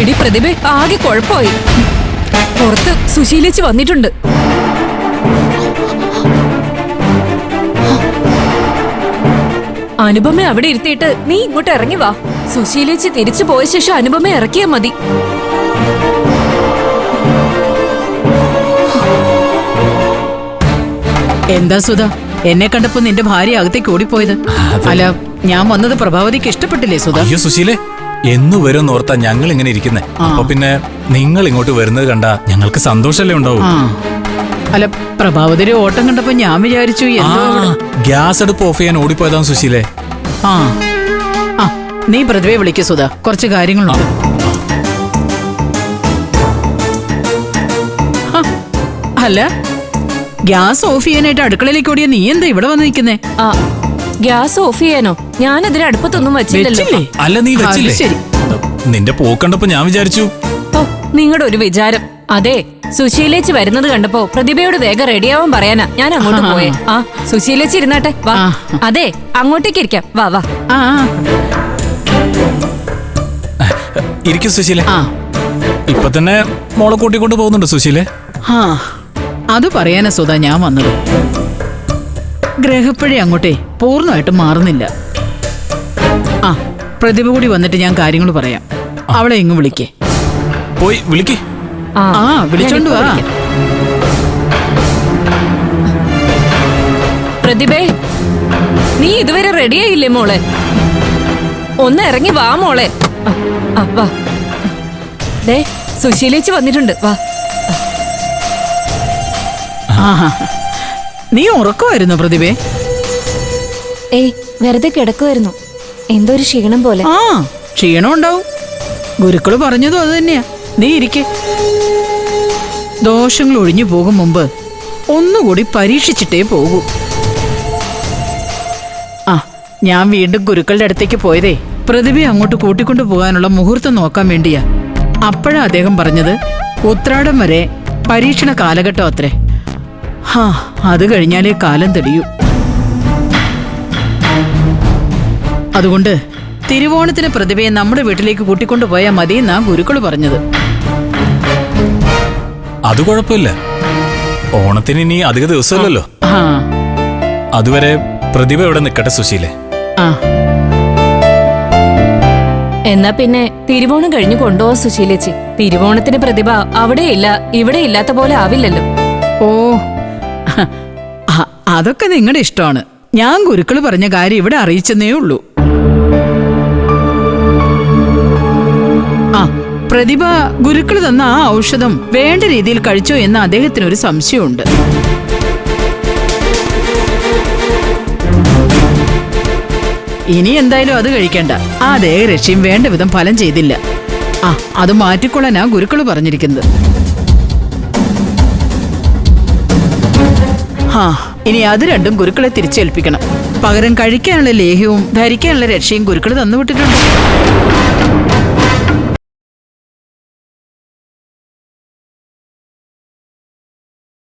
എടി പ്രതിഭ, ആകെ കുഴപ്പമായി. പുറത്ത് സുശീലേച്ചി വന്നിട്ടുണ്ട്. അനുപമ അവിടെ ഇരുത്തിയിട്ട് നീ ഇങ്ങോട്ട് ഇറങ്ങി വാ. സുശീലേച്ചി തിരിച്ചു പോയ ശേഷം അനുപമ ഇറക്കിയാ മതി. എന്താ സുധ, എന്നെ കണ്ടപ്പോ നിന്റെ ഭാര്യ അകത്തേക്ക് ഓടിപ്പോയത്? അല്ല, ഞാൻ വന്നത് പ്രഭാവതിക്ക് ഇഷ്ടപ്പെട്ടില്ലേ സുധ? അയ്യോ സുശീലേ, എന്നു വരും ഓർത്താ ഞങ്ങൾ ഇങ്ങനെ ഇരിക്കുന്നേ. അപ്പൊ പിന്നെ നിങ്ങൾ ഇങ്ങോട്ട് വരുന്നത് കണ്ടാ ഞങ്ങൾക്ക് സന്തോഷല്ലേ ഉണ്ടാവും. അല്ല, പ്രഭാവതിയുടെ ഓട്ടം കണ്ടപ്പോ ഞാൻ വിചാരിച്ചു ഗ്യാസ് അടുപ്പ് ഓഫ് ചെയ്യാൻ ഓടിപ്പോയതാ സുശീലേ. നീ പ്രതിഭയെ വിളിക്കൂ സുധ, കുറച്ച് കാര്യങ്ങളുണ്ട്. അല്ല, ഗ്യാസ് ഓഫ് ചെയ്യാനായിട്ട് അടുക്കളയിലേക്ക് ഓടിയ നീ എന്താ ഇവിടെ വന്ന് നിൽക്കുന്നേ? ഗ്യാസ് ഓഫ് ചെയ്യാനോ? ഞാനതിന് അടുപ്പത്തൊന്നും വെച്ചില്ലല്ലോ. അല്ല, നീ വെച്ചില്ലേ? ശരി, നിന്റെ പോക്കണ്ടപ്പോ ഞാൻ വിചാരിച്ചു. ഓ, നിങ്ങളുടെ ഒരു വിചാരം. അതെ, സുശീലേച്ചി വരുന്നത് കണ്ടപ്പോ പ്രതിഭയോട് വേഗം റെഡിയാവാൻ പറയാനാ ഞാൻ അങ്ങോട്ട് പോയേ. സുശീലേച്ചി ഇരുന്നാട്ടെ, വാ. അതെ, അങ്ങോട്ടേക്ക് ഇരിക്കാം, വാ വാ. ഇരിക്കും സുശീലേ. ഇപ്പൊ തന്നെ മോളെ കൂട്ടിക്കൊണ്ട് പോകുന്നുണ്ട് സുശീലേ. അത് പറയാനാ സുധ ഞാൻ വന്നത്. ഗ്രഹപ്പഴി അങ്ങോട്ടേ പൂർണ്ണമായിട്ടും മാറുന്നില്ല. പ്രതിഭ കൂടി വന്നിട്ട് ഞാൻ കാര്യങ്ങൾ പറയാം. അവളെ ഇങ്ങ് വിളിക്കേ. പോയി വിളിക്കേ. വിളിച്ചോണ്ട് വാ. പ്രതിഭേ, നീ ഇതുവരെ റെഡിയായില്ലേ മോളെ? ഒന്ന് ഇറങ്ങി വാ മോളെ. വാ. ദേ, സുശീലേച്ചി വന്നിട്ടുണ്ട്, വാ. നീ ഉറക്കമായിരുന്നു പ്രതിഭേ? ഏയ്, വെറുതെ കിടക്കുമായിരുന്നു. എന്തോ ഒരു ക്ഷീണം പോലെ. ക്ഷീണം ഉണ്ടാവും. ഗുരുക്കള് പറഞ്ഞതും അത് തന്നെയാ. നീ ഇരിക്കെ. ദോഷങ്ങൾ ഒഴിഞ്ഞു പോകും മുമ്പ് ഒന്നുകൂടി പരീക്ഷിച്ചിട്ടേ പോകൂ. ഞാൻ വീണ്ടും ഗുരുക്കളുടെ അടുത്തേക്ക് പോയതേ പ്രതിഭയെ അങ്ങോട്ട് കൂട്ടിക്കൊണ്ടു പോകാനുള്ള മുഹൂർത്തം നോക്കാൻ വേണ്ടിയാ. അപ്പോഴാ അദ്ദേഹം പറഞ്ഞത് ഉത്രാടം വരെ പരീക്ഷണ കാലഘട്ടം അത്രേ. അത് കഴിഞ്ഞാലേ കാലം തെളിയൂ. അതുകൊണ്ട് തിരുവോണത്തിന് പ്രതിഭയെ നമ്മുടെ വീട്ടിലേക്ക് കൂട്ടിക്കൊണ്ടു പോയാൽ മതി എന്നാ ഗുരുക്കള് പറഞ്ഞത്. അത് കുഴപ്പമില്ല. ഓണത്തിന് ഇനി അധിക ദിവസമല്ലല്ലോ. അതുവരെ പ്രതിഭ ഇവിടെ നിൽക്കട്ടെ സുശീലേ. എന്നാ പിന്നെ തിരുവോണം കഴിഞ്ഞു കൊണ്ടുപോവാ സുശീലേച്ചി. തിരുവോണത്തിന് പ്രതിഭ അവിടെ ഇല്ല ഇവിടെ ഇല്ലാത്ത പോലെ ആവില്ലല്ലോ. ഓ, അതൊക്കെ നിങ്ങളുടെ ഇഷ്ടമാണ്. ഞാൻ ഗുരുക്കള് പറഞ്ഞ കാര്യം ഇവിടെ അറിയിച്ചെന്നേ ഉള്ളൂ. പ്രതിഭ ഗുരുക്കള് തന്ന ആ ഔഷധം വേണ്ട രീതിയിൽ കഴിച്ചോ എന്ന് അദ്ദേഹത്തിനൊരു സംശയമുണ്ട്. ഇനി എന്തായാലും അത് കഴിക്കണ്ട. ആ ദേഹരക്ഷ്യം വേണ്ട വിധം ഫലം ചെയ്തില്ല. അത് മാറ്റിക്കൊള്ളാനാ ഗുരുക്കള് പറഞ്ഞിരിക്കുന്നത്. ഇനി അത് രണ്ടും ഗുരുക്കളെ തിരിച്ചേൽപ്പിക്കണം. പകരം കഴിക്കാനുള്ള ലേഹ്യവും ധരിക്കാനുള്ള രക്ഷയും ഗുരുക്കള് തന്നുവിട്ടിട്ടുണ്ട്.